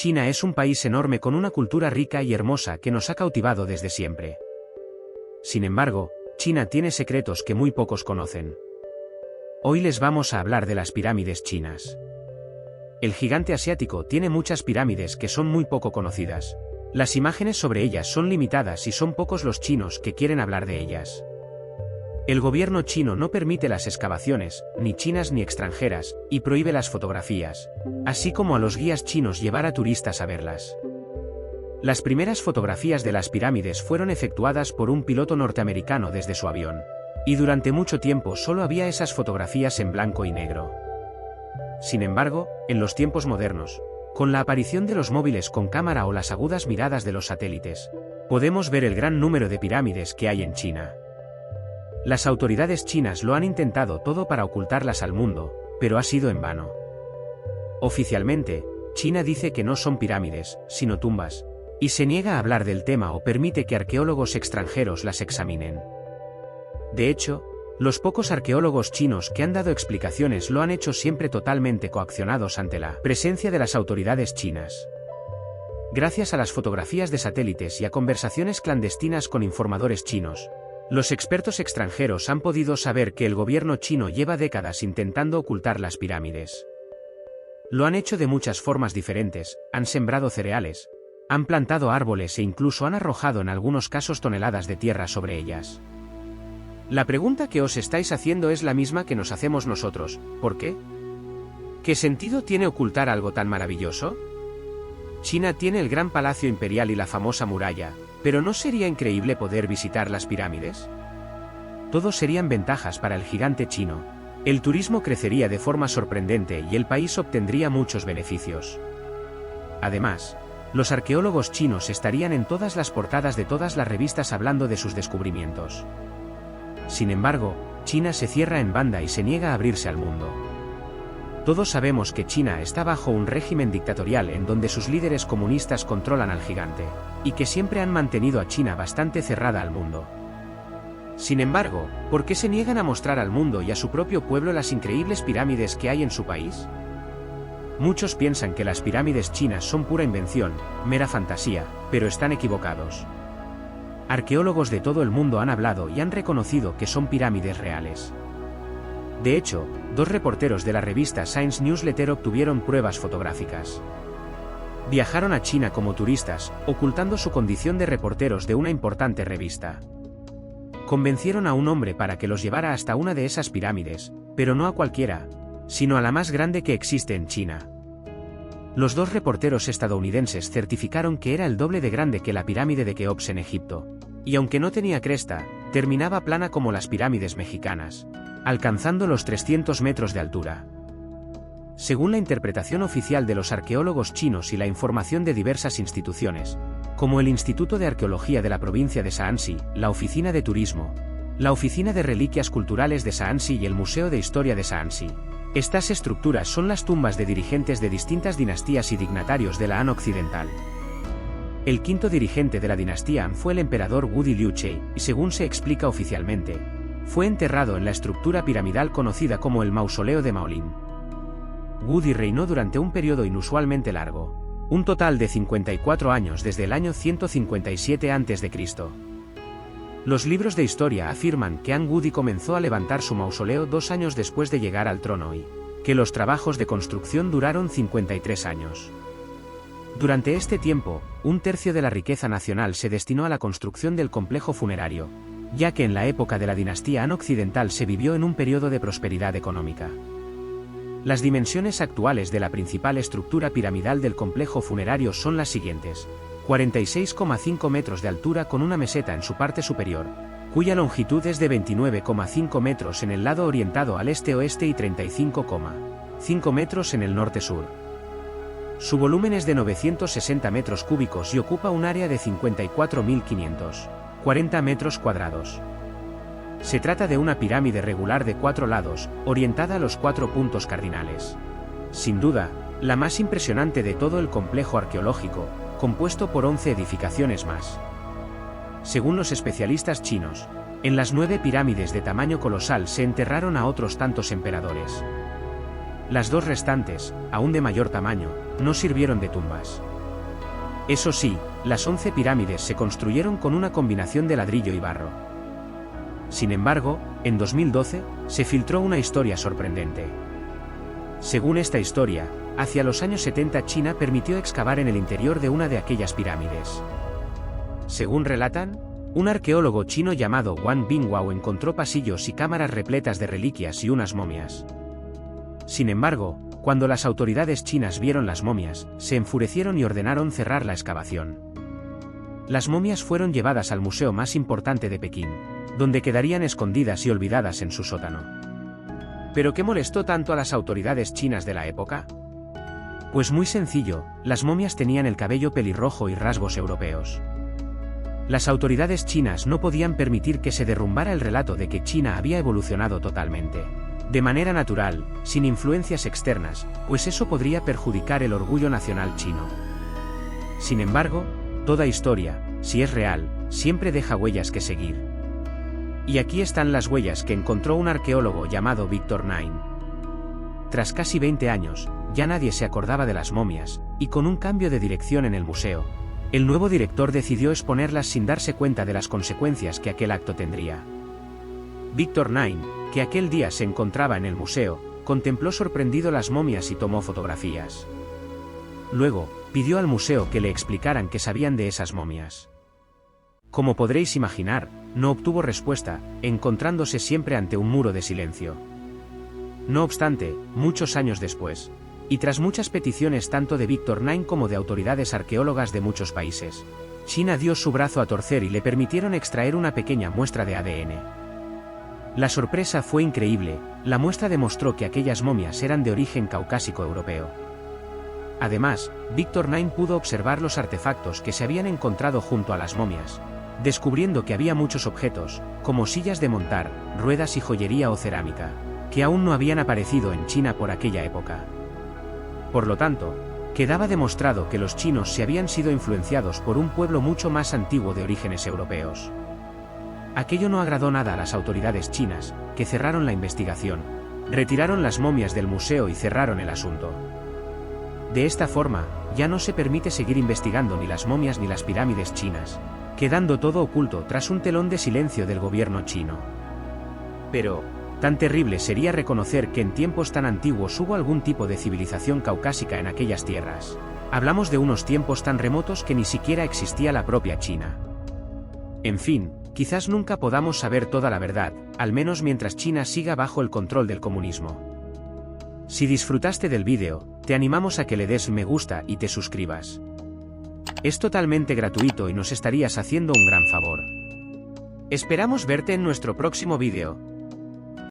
China es un país enorme con una cultura rica y hermosa que nos ha cautivado desde siempre. Sin embargo, China tiene secretos que muy pocos conocen. Hoy les vamos a hablar de las pirámides chinas. El gigante asiático tiene muchas pirámides que son muy poco conocidas. Las imágenes sobre ellas son limitadas y son pocos los chinos que quieren hablar de ellas. El gobierno chino no permite las excavaciones, ni chinas ni extranjeras, y prohíbe las fotografías, así como a los guías chinos llevar a turistas a verlas. Las primeras fotografías de las pirámides fueron efectuadas por un piloto norteamericano desde su avión, y durante mucho tiempo solo había esas fotografías en blanco y negro. Sin embargo, en los tiempos modernos, con la aparición de los móviles con cámara o las agudas miradas de los satélites, podemos ver el gran número de pirámides que hay en China. Las autoridades chinas lo han intentado todo para ocultarlas al mundo, pero ha sido en vano. Oficialmente, China dice que no son pirámides, sino tumbas, y se niega a hablar del tema o permite que arqueólogos extranjeros las examinen. De hecho, los pocos arqueólogos chinos que han dado explicaciones lo han hecho siempre totalmente coaccionados ante la presencia de las autoridades chinas. Gracias a las fotografías de satélites y a conversaciones clandestinas con informadores chinos, los expertos extranjeros han podido saber que el gobierno chino lleva décadas intentando ocultar las pirámides. Lo han hecho de muchas formas diferentes, han sembrado cereales, han plantado árboles e incluso han arrojado en algunos casos toneladas de tierra sobre ellas. La pregunta que os estáis haciendo es la misma que nos hacemos nosotros: ¿por qué? ¿Qué sentido tiene ocultar algo tan maravilloso? China tiene el gran palacio imperial y la famosa muralla, ¿pero no sería increíble poder visitar las pirámides? Todos serían ventajas para el gigante chino. El turismo crecería de forma sorprendente y el país obtendría muchos beneficios. Además, los arqueólogos chinos estarían en todas las portadas de todas las revistas hablando de sus descubrimientos. Sin embargo, China se cierra en banda y se niega a abrirse al mundo. Todos sabemos que China está bajo un régimen dictatorial en donde sus líderes comunistas controlan al gigante, y que siempre han mantenido a China bastante cerrada al mundo. Sin embargo, ¿por qué se niegan a mostrar al mundo y a su propio pueblo las increíbles pirámides que hay en su país? Muchos piensan que las pirámides chinas son pura invención, mera fantasía, pero están equivocados. Arqueólogos de todo el mundo han hablado y han reconocido que son pirámides reales. De hecho, 2 reporteros de la revista Science Newsletter obtuvieron pruebas fotográficas. Viajaron a China como turistas, ocultando su condición de reporteros de una importante revista. Convencieron a un hombre para que los llevara hasta una de esas pirámides, pero no a cualquiera, sino a la más grande que existe en China. Los 2 reporteros estadounidenses certificaron que era el doble de grande que la pirámide de Keops en Egipto, y aunque no tenía cresta, terminaba plana como las pirámides mexicanas, alcanzando los 300 metros de altura. Según la interpretación oficial de los arqueólogos chinos y la información de diversas instituciones, como el Instituto de Arqueología de la provincia de Shaanxi, la Oficina de Turismo, la Oficina de Reliquias Culturales de Shaanxi y el Museo de Historia de Shaanxi, estas estructuras son las tumbas de dirigentes de distintas dinastías y dignatarios de la Han Occidental. El quinto dirigente de la dinastía Han fue el emperador Wudi Liuchei, y según se explica oficialmente, fue enterrado en la estructura piramidal conocida como el Mausoleo de Maolin. Wudi reinó durante un periodo inusualmente largo, un total de 54 años desde el año 157 a.C. Los libros de historia afirman que Han Wudi comenzó a levantar su mausoleo 2 años después de llegar al trono y que los trabajos de construcción duraron 53 años. Durante este tiempo, 1/3 de la riqueza nacional se destinó a la construcción del complejo funerario, ya que en la época de la dinastía Han Occidental se vivió en un periodo de prosperidad económica. Las dimensiones actuales de la principal estructura piramidal del complejo funerario son las siguientes: 46,5 metros de altura con una meseta en su parte superior, cuya longitud es de 29,5 metros en el lado orientado al este-oeste y 35,5 metros en el norte-sur. Su volumen es de 960 metros cúbicos y ocupa un área de 54.540 metros cuadrados. Se trata de una pirámide regular de 4 lados, orientada a los 4 puntos cardinales. Sin duda, la más impresionante de todo el complejo arqueológico, compuesto por 11 edificaciones más. Según los especialistas chinos, en las 9 pirámides de tamaño colosal se enterraron a otros tantos emperadores. Las 2 restantes, aún de mayor tamaño, no sirvieron de tumbas. Eso sí, las 11 pirámides se construyeron con una combinación de ladrillo y barro. Sin embargo, en 2012, se filtró una historia sorprendente. Según esta historia, hacia los años 70 China permitió excavar en el interior de una de aquellas pirámides. Según relatan, un arqueólogo chino llamado Wang Binghua encontró pasillos y cámaras repletas de reliquias y unas momias. Sin embargo, cuando las autoridades chinas vieron las momias, se enfurecieron y ordenaron cerrar la excavación. Las momias fueron llevadas al museo más importante de Pekín, donde quedarían escondidas y olvidadas en su sótano. ¿Pero qué molestó tanto a las autoridades chinas de la época? Pues muy sencillo, las momias tenían el cabello pelirrojo y rasgos europeos. Las autoridades chinas no podían permitir que se derrumbara el relato de que China había evolucionado totalmente, de manera natural, sin influencias externas, pues eso podría perjudicar el orgullo nacional chino. Sin embargo, toda historia, si es real, siempre deja huellas que seguir. Y aquí están las huellas que encontró un arqueólogo llamado Victor Nain. Tras casi 20 años, ya nadie se acordaba de las momias, y con un cambio de dirección en el museo, el nuevo director decidió exponerlas sin darse cuenta de las consecuencias que aquel acto tendría. Victor Nain, que aquel día se encontraba en el museo, contempló sorprendido las momias y tomó fotografías. Luego, pidió al museo que le explicaran qué sabían de esas momias. Como podréis imaginar, no obtuvo respuesta, encontrándose siempre ante un muro de silencio. No obstante, muchos años después, y tras muchas peticiones tanto de Victor Nain como de autoridades arqueólogas de muchos países, China dio su brazo a torcer y le permitieron extraer una pequeña muestra de ADN. La sorpresa fue increíble, la muestra demostró que aquellas momias eran de origen caucásico europeo. Además, Victor Nain pudo observar los artefactos que se habían encontrado junto a las momias, descubriendo que había muchos objetos, como sillas de montar, ruedas y joyería o cerámica, que aún no habían aparecido en China por aquella época. Por lo tanto, quedaba demostrado que los chinos se habían sido influenciados por un pueblo mucho más antiguo de orígenes europeos. Aquello no agradó nada a las autoridades chinas, que cerraron la investigación, retiraron las momias del museo y cerraron el asunto. De esta forma, ya no se permite seguir investigando ni las momias ni las pirámides chinas, quedando todo oculto tras un telón de silencio del gobierno chino. Pero, tan terrible sería reconocer que en tiempos tan antiguos hubo algún tipo de civilización caucásica en aquellas tierras. Hablamos de unos tiempos tan remotos que ni siquiera existía la propia China. En fin, quizás nunca podamos saber toda la verdad, al menos mientras China siga bajo el control del comunismo. Si disfrutaste del vídeo, te animamos a que le des me gusta y te suscribas. Es totalmente gratuito y nos estarías haciendo un gran favor. Esperamos verte en nuestro próximo vídeo.